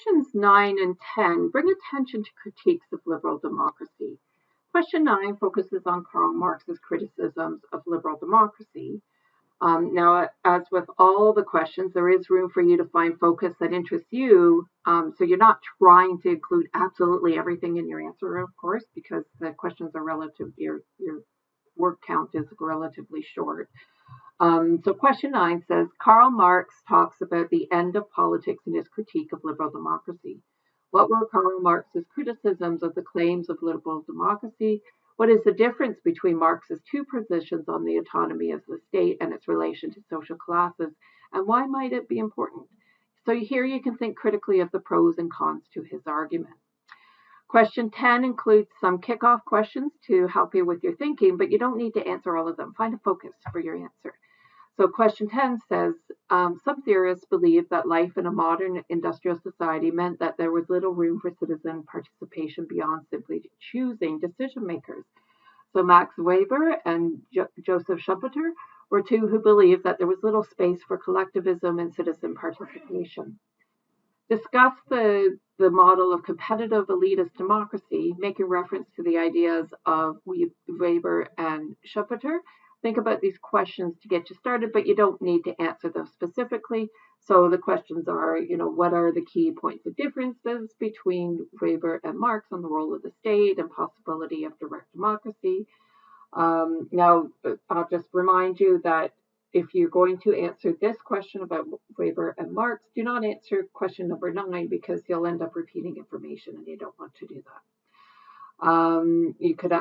questions 9 and 10 bring attention to critiques of liberal democracy. Question 9 focuses on Karl Marx's criticisms of liberal democracy. Now, as with all the questions, there is room for you to find focus that interests you. So you're not trying to include absolutely everything in your answer, of course, because the questions are relative, your word count is relatively short. So question 9 says, Karl Marx talks about the end of politics in his critique of liberal democracy. What were Karl Marx's criticisms of the claims of liberal democracy? What is the difference between Marx's two positions on the autonomy of the state and its relation to social classes, and why might it be important? So here you can think critically of the pros and cons to his argument. Question 10 includes some kickoff questions to help you with your thinking, but you don't need to answer all of them. Find a focus for your answer. So question 10 says, some theorists believe that life in a modern industrial society meant that there was little room for citizen participation beyond simply choosing decision makers. So Max Weber and Joseph Schumpeter were two who believed that there was little space for collectivism and citizen participation. Discuss the model of competitive elitist democracy, making reference to the ideas of Weber and Schumpeter. Think about these questions to get you started, but you don't need to answer them specifically. So the questions are, what are the key points of differences between Weber and Marx on the role of the state and possibility of direct democracy? Now, I'll just remind you that if you're going to answer this question about Weber and Marx, do not answer question number 9 because you'll end up repeating information and you don't want to do that. You could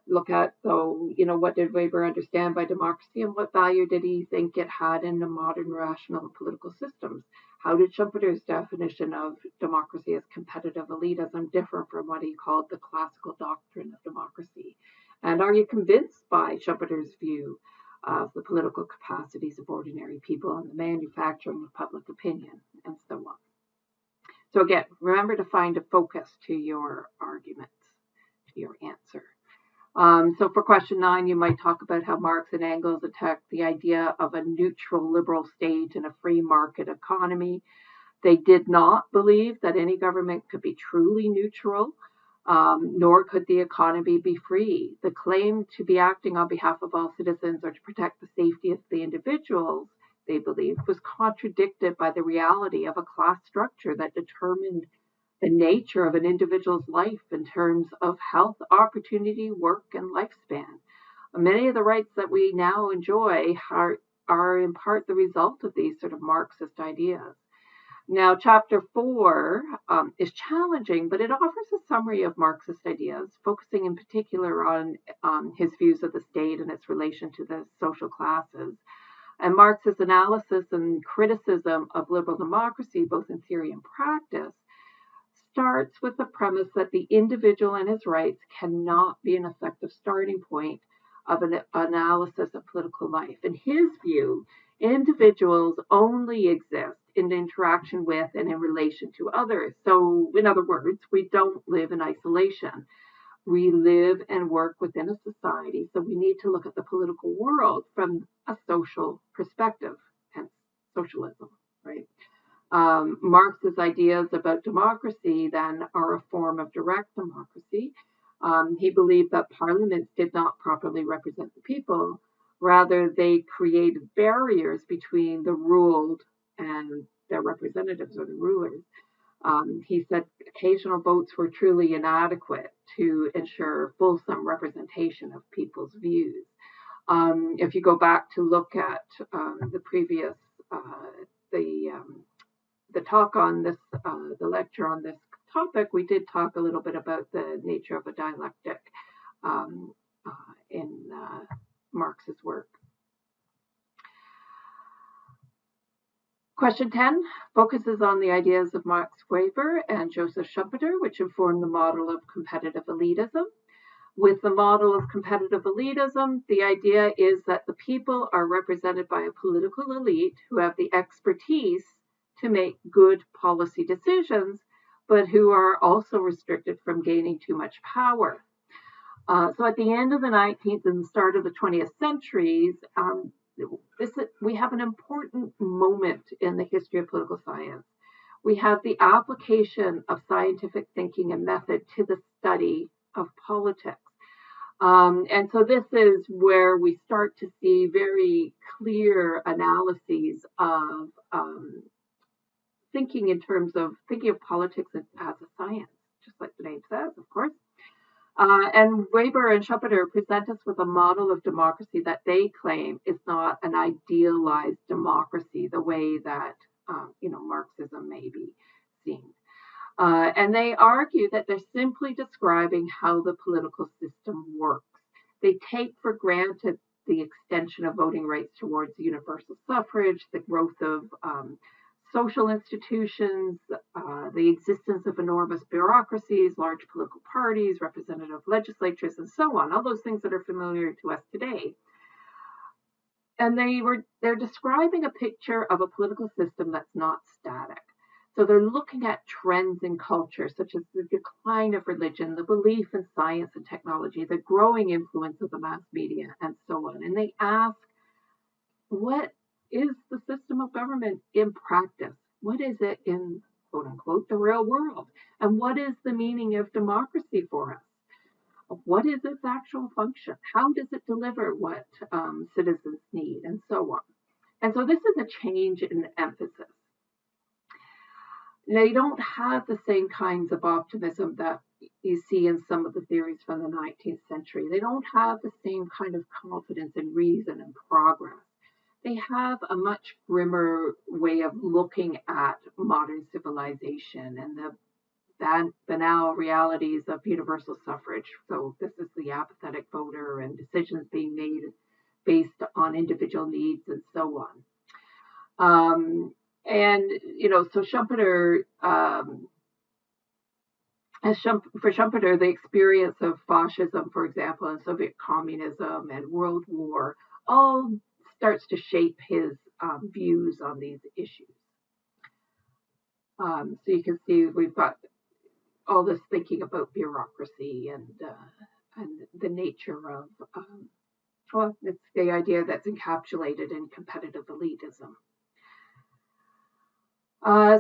look at, what did Weber understand by democracy and what value did he think it had in the modern rational political systems? How did Schumpeter's definition of democracy as competitive elitism differ from what he called the classical doctrine of democracy? And are you convinced by Schumpeter's view of the political capacities of ordinary people and the manufacturing of public opinion, and so on? So again, remember to find a focus to your arguments, to your answer. So for question 9, you might talk about how Marx and Engels attacked the idea of a neutral liberal state and a free market economy. They did not believe that any government could be truly neutral, nor could the economy be free. The claim to be acting on behalf of all citizens or to protect the safety of the individuals, they believed, was contradicted by the reality of a class structure that determined the nature of an individual's life in terms of health, opportunity, work, and lifespan. Many of the rights that we now enjoy are in part the result of these sort of Marxist ideas. Now, chapter 4 is challenging, but it offers a summary of Marxist ideas, focusing in particular on his views of the state and its relation to the social classes. And Marx's analysis and criticism of liberal democracy, both in theory and practice, starts with the premise that the individual and his rights cannot be an effective starting point of an analysis of political life. In his view, individuals only exist in interaction with and in relation to others. So, in other words, we don't live in isolation. We live and work within a society, so we need to look at the political world from a social perspective, hence socialism, right? Marx's ideas about democracy then are a form of direct democracy. He believed that parliaments did not properly represent the people. Rather, they created barriers between the ruled and their representatives or the rulers. He said occasional votes were truly inadequate to ensure fulsome representation of people's views. If you go back to look at the previous, the talk on this, the lecture on this topic, we did talk a little bit about the nature of a dialectic in Marx's work. Question 10 focuses on the ideas of Max Weber and Joseph Schumpeter, which inform the model of competitive elitism. With the model of competitive elitism, the idea is that the people are represented by a political elite who have the expertise to make good policy decisions, but who are also restricted from gaining too much power. So at the end of the 19th and the start of the 20th centuries, we have an important moment in the history of political science We have the application of scientific thinking and method to the study of politics. And so this is where we start to see very clear analyses of thinking in terms of thinking of politics as a science, just like the name says, of course. And Weber and Schumpeter present us with a model of democracy that they claim is not an idealized democracy the way that Marxism may be seen. And they argue that they're simply describing how the political system works. They take for granted the extension of voting rights towards universal suffrage, the growth of social institutions, the existence of enormous bureaucracies, large political parties, representative legislatures, and so on, all those things that are familiar to us today. And they're describing a picture of a political system that's not static. So they're looking at trends in culture, such as the decline of religion, the belief in science and technology, the growing influence of the mass media, and so on. And they ask, what is the system of government in practice? What is it in, quote unquote, the real world? And what is the meaning of democracy for us? What is its actual function? How does it deliver what citizens need, and so on? And so this is a change in emphasis. They don't have the same kinds of optimism that you see in some of the theories from the 19th century. They don't have the same kind of confidence in reason and progress. They have a much grimmer way of looking at modern civilization and the banal realities of universal suffrage. So this is the apathetic voter and decisions being made based on individual needs and so on. So Schumpeter, for Schumpeter, the experience of fascism, for example, and Soviet communism and World War all starts to shape his views on these issues. So you can see we've got all this thinking about bureaucracy and the nature of, it's the idea that's encapsulated in competitive elitism.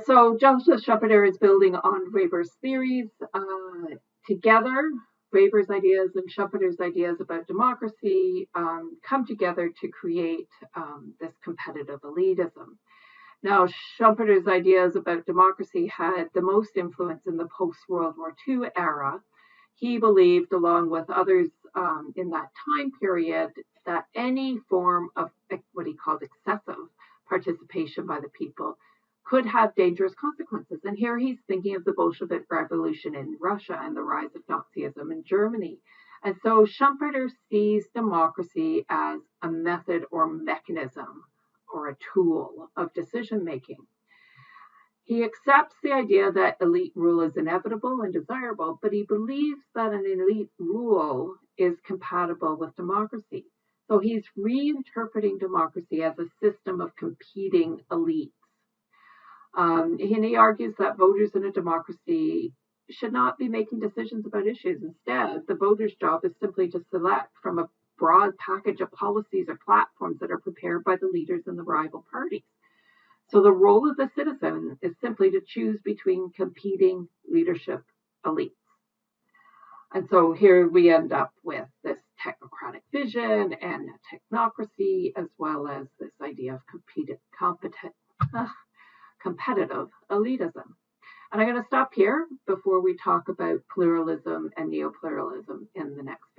So Joseph Schumpeter is building on Weber's theories. Together, Weber's ideas and Schumpeter's ideas about democracy come together to create this competitive elitism. Now, Schumpeter's ideas about democracy had the most influence in the post-World War II era. He believed, along with others in that time period, that any form of what he called excessive participation by the people could have dangerous consequences. And here he's thinking of the Bolshevik Revolution in Russia and the rise of Nazism in Germany. And so Schumpeter sees democracy as a method or mechanism or a tool of decision making. He accepts the idea that elite rule is inevitable and desirable, but he believes that an elite rule is compatible with democracy. So he's reinterpreting democracy as a system of competing elites. And he argues that voters in a democracy should not be making decisions about issues. Instead, the voter's job is simply to select from a broad package of policies or platforms that are prepared by the leaders in the rival parties. So the role of the citizen is simply to choose between competing leadership elites. And so here we end up with this technocratic vision and technocracy, as well as this idea of competitive elitism. And I'm going to stop here before we talk about pluralism and neopluralism in the next